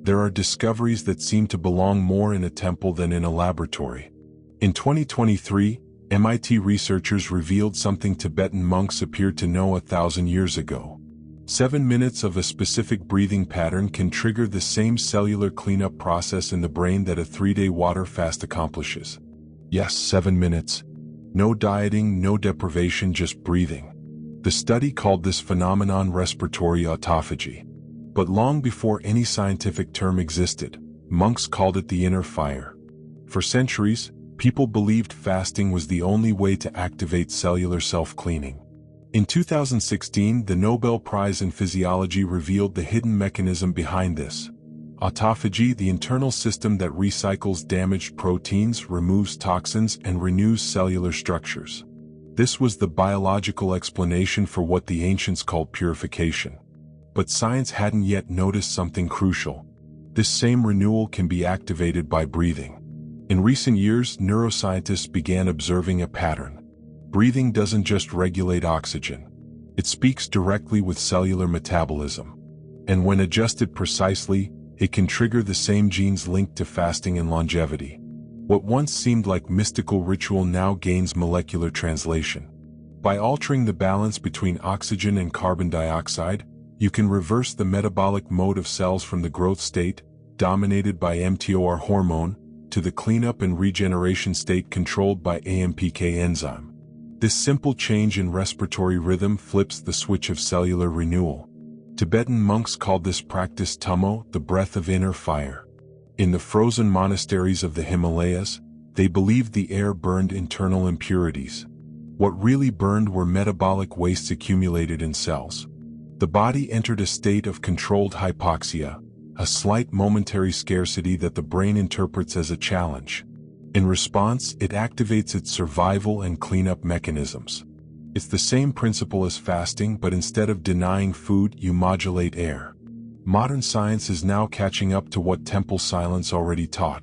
There are discoveries that seem to belong more in a temple than in a laboratory. In 2023, MIT researchers revealed something Tibetan monks appeared to know 1,000 years ago. 7 minutes of a specific breathing pattern can trigger the same cellular cleanup process in the brain that a 3-day water fast accomplishes. Yes, 7 minutes. No dieting, no deprivation, just breathing. The study called this phenomenon respiratory autophagy. But long before any scientific term existed, monks called it the inner fire. For centuries, people believed fasting was the only way to activate cellular self-cleaning. In 2016, the Nobel Prize in Physiology revealed the hidden mechanism behind this. Autophagy, the internal system that recycles damaged proteins, removes toxins, and renews cellular structures. This was the biological explanation for what the ancients called purification. But science hadn't yet noticed something crucial. This same renewal can be activated by breathing. In recent years, neuroscientists began observing a pattern. Breathing doesn't just regulate oxygen. It speaks directly with cellular metabolism. And when adjusted precisely, it can trigger the same genes linked to fasting and longevity. What once seemed like mystical ritual now gains molecular translation. By altering the balance between oxygen and carbon dioxide, you can reverse the metabolic mode of cells from the growth state, dominated by mTOR hormone, to the cleanup and regeneration state controlled by AMPK enzyme. This simple change in respiratory rhythm flips the switch of cellular renewal. Tibetan monks called this practice tummo, the breath of inner fire. In the frozen monasteries of the Himalayas, they believed the air burned internal impurities. What really burned were metabolic wastes accumulated in cells. The body entered a state of controlled hypoxia, a slight momentary scarcity that the brain interprets as a challenge. In response, it activates its survival and cleanup mechanisms. It's the same principle as fasting, but instead of denying food, you modulate air. Modern science is now catching up to what temple silence already taught.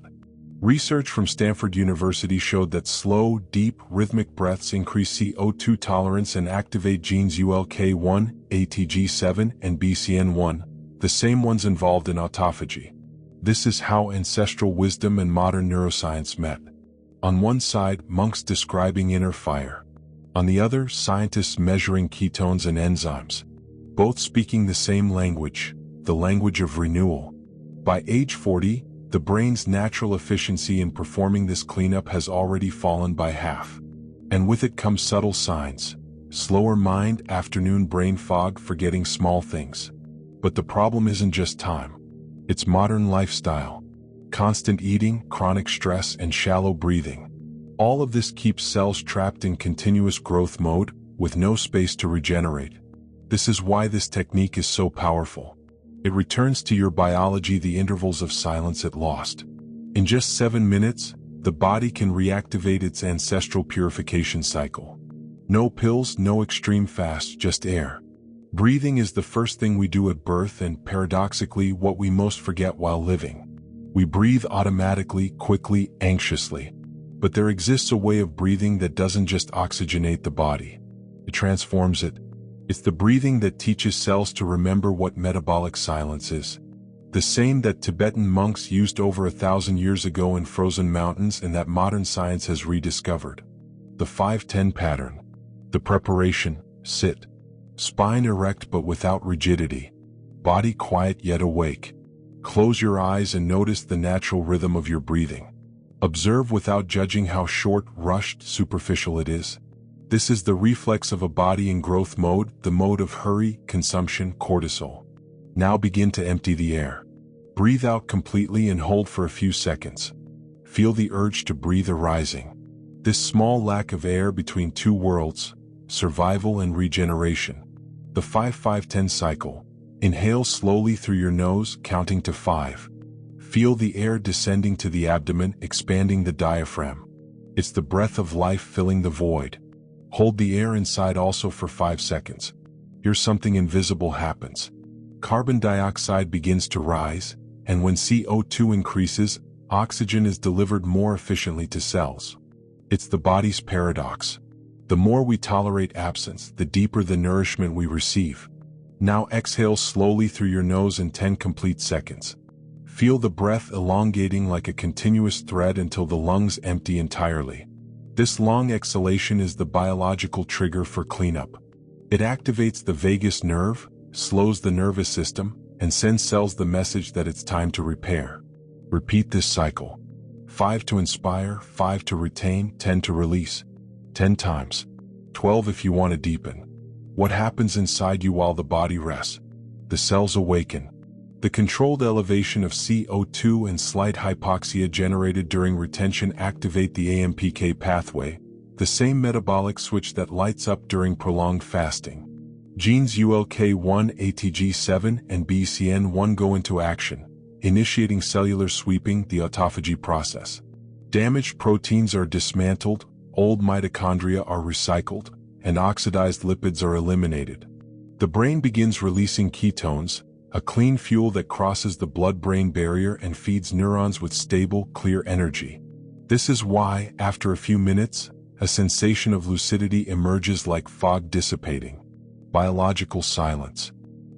Research from Stanford University showed that slow, deep, rhythmic breaths increase CO2 tolerance and activate genes ULK1, ATG7, and BCN1, the same ones involved in autophagy. This is how ancestral wisdom and modern neuroscience met. On one side, monks describing inner fire. On the other, scientists measuring ketones and enzymes. Both speaking the same language, the language of renewal. By age 40, the brain's natural efficiency in performing this cleanup has already fallen by half. And with it comes subtle signs. Slower mind, afternoon brain fog, forgetting small things. But the problem isn't just time. It's modern lifestyle. Constant eating, chronic stress, and shallow breathing. All of this keeps cells trapped in continuous growth mode, with no space to regenerate. This is why this technique is so powerful. It returns to your biology the intervals of silence it lost. In just 7 minutes, the body can reactivate its ancestral purification cycle. No pills, no extreme fast, just air. Breathing is the first thing we do at birth and, paradoxically, what we most forget while living. We breathe automatically, quickly, anxiously. But there exists a way of breathing that doesn't just oxygenate the body. It transforms it. It's the breathing that teaches cells to remember what metabolic silence is. The same that Tibetan monks used over 1,000 years ago in frozen mountains and that modern science has rediscovered. The 5-10 pattern. The preparation, sit. Spine erect but without rigidity. Body quiet yet awake. Close your eyes and notice the natural rhythm of your breathing. Observe without judging how short, rushed, superficial it is. This is the reflex of a body in growth mode, the mode of hurry, consumption, cortisol. Now begin to empty the air. Breathe out completely and hold for a few seconds. Feel the urge to breathe arising. This small lack of air between two worlds, survival and regeneration. The 5-5-10 cycle. Inhale slowly through your nose, counting to 5. Feel the air descending to the abdomen, expanding the diaphragm. It's the breath of life filling the void. Hold the air inside also for 5 seconds. Here something invisible happens. Carbon dioxide begins to rise, and when CO2 increases, oxygen is delivered more efficiently to cells. It's the body's paradox. The more we tolerate absence, the deeper the nourishment we receive. Now exhale slowly through your nose in 10 complete seconds. Feel the breath elongating like a continuous thread until the lungs empty entirely. This long exhalation is the biological trigger for cleanup. It activates the vagus nerve, slows the nervous system, and sends cells the message that it's time to repair. Repeat this cycle. 5 to inspire, 5 to retain, 10 to release. 10 times. 12 if you want to deepen. What happens inside you while the body rests? The cells awaken. The controlled elevation of CO2 and slight hypoxia generated during retention activate the AMPK pathway, the same metabolic switch that lights up during prolonged fasting. Genes ULK1, ATG7, and BCN1 go into action, initiating cellular sweeping, the autophagy process. Damaged proteins are dismantled, old mitochondria are recycled, and oxidized lipids are eliminated. The brain begins releasing ketones, a clean fuel that crosses the blood-brain barrier and feeds neurons with stable, clear energy. This is why, after a few minutes, a sensation of lucidity emerges like fog dissipating. Biological silence.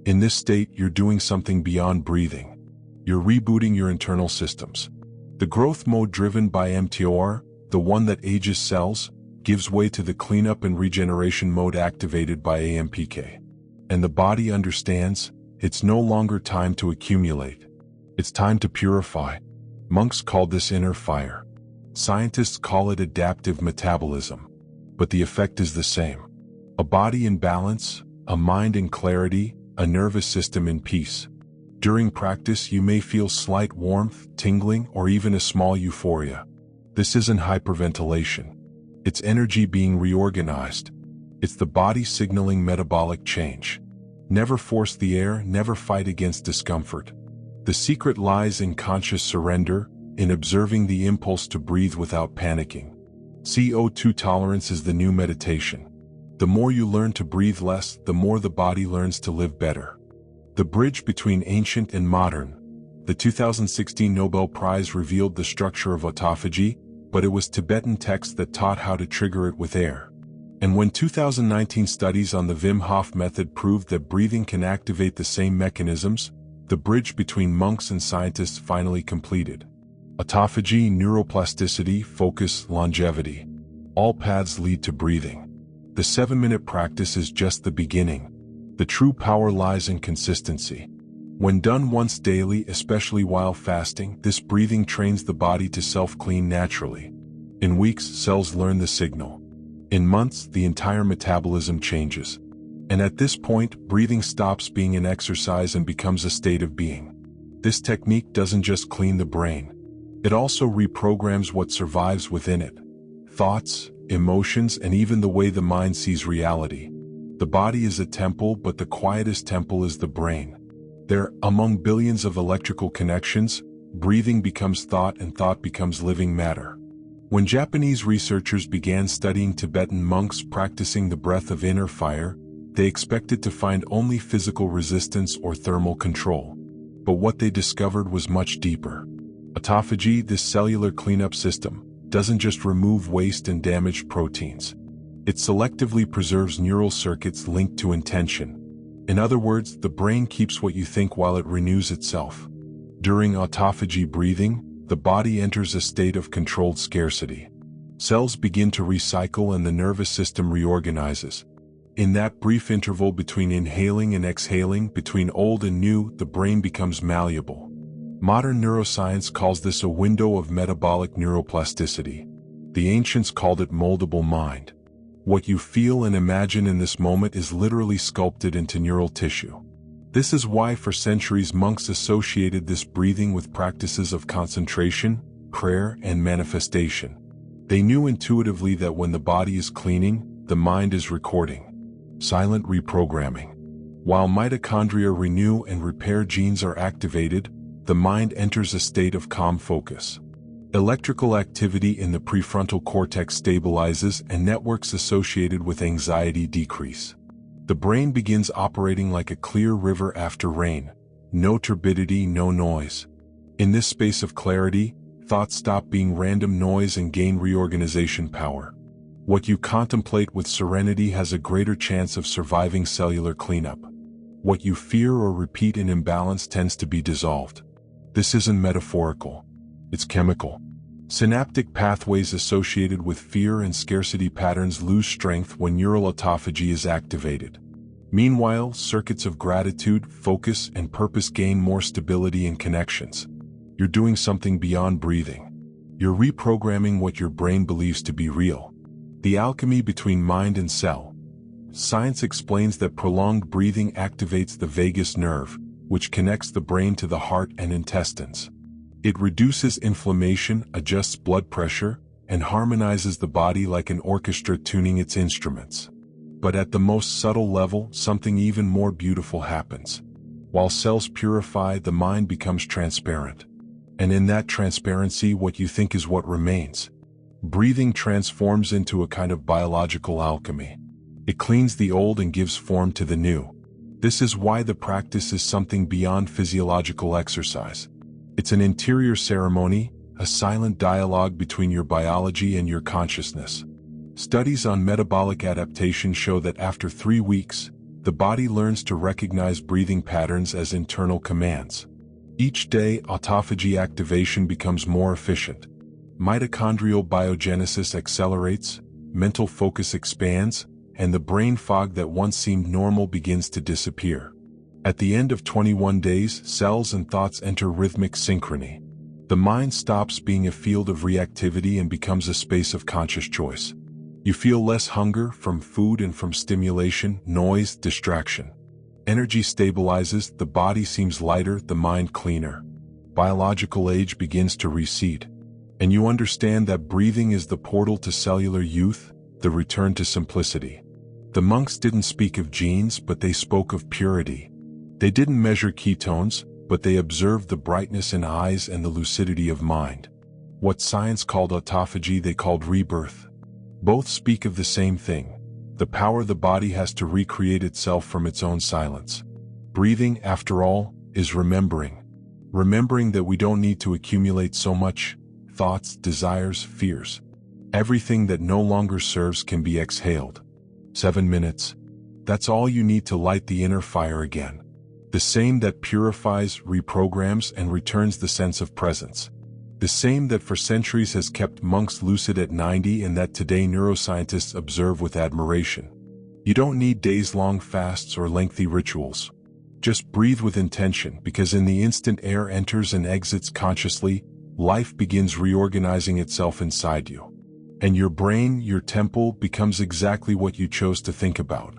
In this state, you're doing something beyond breathing. You're rebooting your internal systems. The growth mode driven by mTOR, the one that ages cells, gives way to the cleanup and regeneration mode activated by AMPK. And the body understands, it's no longer time to accumulate. It's time to purify. Monks called this inner fire. Scientists call it adaptive metabolism. But the effect is the same. A body in balance, a mind in clarity, a nervous system in peace. During practice, you may feel slight warmth, tingling, or even a small euphoria. This isn't hyperventilation. It's energy being reorganized. It's the body signaling metabolic change. Never force the air, never fight against discomfort. The secret lies in conscious surrender, in observing the impulse to breathe without panicking. CO2 tolerance is the new meditation. The more you learn to breathe less, the more the body learns to live better. The bridge between ancient and modern. The 2016 Nobel Prize revealed the structure of autophagy, but it was Tibetan texts that taught how to trigger it with air. And when 2019 studies on the Wim Hof method proved that breathing can activate the same mechanisms, the bridge between monks and scientists finally completed. Autophagy, neuroplasticity, focus, longevity. All paths lead to breathing. The 7-minute practice is just the beginning. The true power lies in consistency. When done once daily, especially while fasting, this breathing trains the body to self-clean naturally. In weeks, cells learn the signal. In months, the entire metabolism changes. And at this point, breathing stops being an exercise and becomes a state of being. This technique doesn't just clean the brain. It also reprograms what survives within it. Thoughts, emotions, and even the way the mind sees reality. The body is a temple, but the quietest temple is the brain. There, among billions of electrical connections, breathing becomes thought and thought becomes living matter. When Japanese researchers began studying Tibetan monks practicing the breath of inner fire, they expected to find only physical resistance or thermal control. But what they discovered was much deeper. Autophagy, this cellular cleanup system, doesn't just remove waste and damaged proteins. It selectively preserves neural circuits linked to intention. In other words, the brain keeps what you think while it renews itself. During autophagy breathing, the body enters a state of controlled scarcity. Cells begin to recycle and the nervous system reorganizes. In that brief interval between inhaling and exhaling, between old and new, the brain becomes malleable. Modern neuroscience calls this a window of metabolic neuroplasticity. The ancients called it moldable mind. What you feel and imagine in this moment is literally sculpted into neural tissue. This is why for centuries monks associated this breathing with practices of concentration, prayer, and manifestation. They knew intuitively that when the body is cleaning, the mind is recording. Silent reprogramming. While mitochondria renew and repair genes are activated, the mind enters a state of calm focus. Electrical activity in the prefrontal cortex stabilizes and networks associated with anxiety decrease. The brain begins operating like a clear river after rain. No turbidity, no noise. In this space of clarity, thoughts stop being random noise and gain reorganization power. What you contemplate with serenity has a greater chance of surviving cellular cleanup. What you fear or repeat in imbalance tends to be dissolved. This isn't metaphorical. It's chemical. Synaptic pathways associated with fear and scarcity patterns lose strength when neural autophagy is activated. Meanwhile, circuits of gratitude, focus, and purpose gain more stability and connections. You're doing something beyond breathing. You're reprogramming what your brain believes to be real. The alchemy between mind and cell. Science explains that prolonged breathing activates the vagus nerve, which connects the brain to the heart and intestines. It reduces inflammation, adjusts blood pressure, and harmonizes the body like an orchestra tuning its instruments. But at the most subtle level, something even more beautiful happens. While cells purify, the mind becomes transparent. And in that transparency, what you think is what remains. Breathing transforms into a kind of biological alchemy. It cleans the old and gives form to the new. This is why the practice is something beyond physiological exercise. It's an interior ceremony, a silent dialogue between your biology and your consciousness. Studies on metabolic adaptation show that after 3 weeks, the body learns to recognize breathing patterns as internal commands. Each day, autophagy activation becomes more efficient. Mitochondrial biogenesis accelerates, mental focus expands, and the brain fog that once seemed normal begins to disappear. At the end of 21 days, cells and thoughts enter rhythmic synchrony. The mind stops being a field of reactivity and becomes a space of conscious choice. You feel less hunger from food and from stimulation, noise, distraction. Energy stabilizes, the body seems lighter, the mind cleaner. Biological age begins to recede. And you understand that breathing is the portal to cellular youth, the return to simplicity. The monks didn't speak of genes, but they spoke of purity. They didn't measure ketones, but they observed the brightness in eyes and the lucidity of mind. What science called autophagy, they called rebirth. Both speak of the same thing, the power the body has to recreate itself from its own silence. Breathing, after all, is remembering. Remembering that we don't need to accumulate so much, thoughts, desires, fears. Everything that no longer serves can be exhaled. 7 minutes. That's all you need to light the inner fire again. The same that purifies, reprograms, and returns the sense of presence. The same that for centuries has kept monks lucid at 90 and that today neuroscientists observe with admiration. You don't need days-long fasts or lengthy rituals. Just breathe with intention, because in the instant air enters and exits consciously, life begins reorganizing itself inside you. And your brain, your temple, becomes exactly what you chose to think about.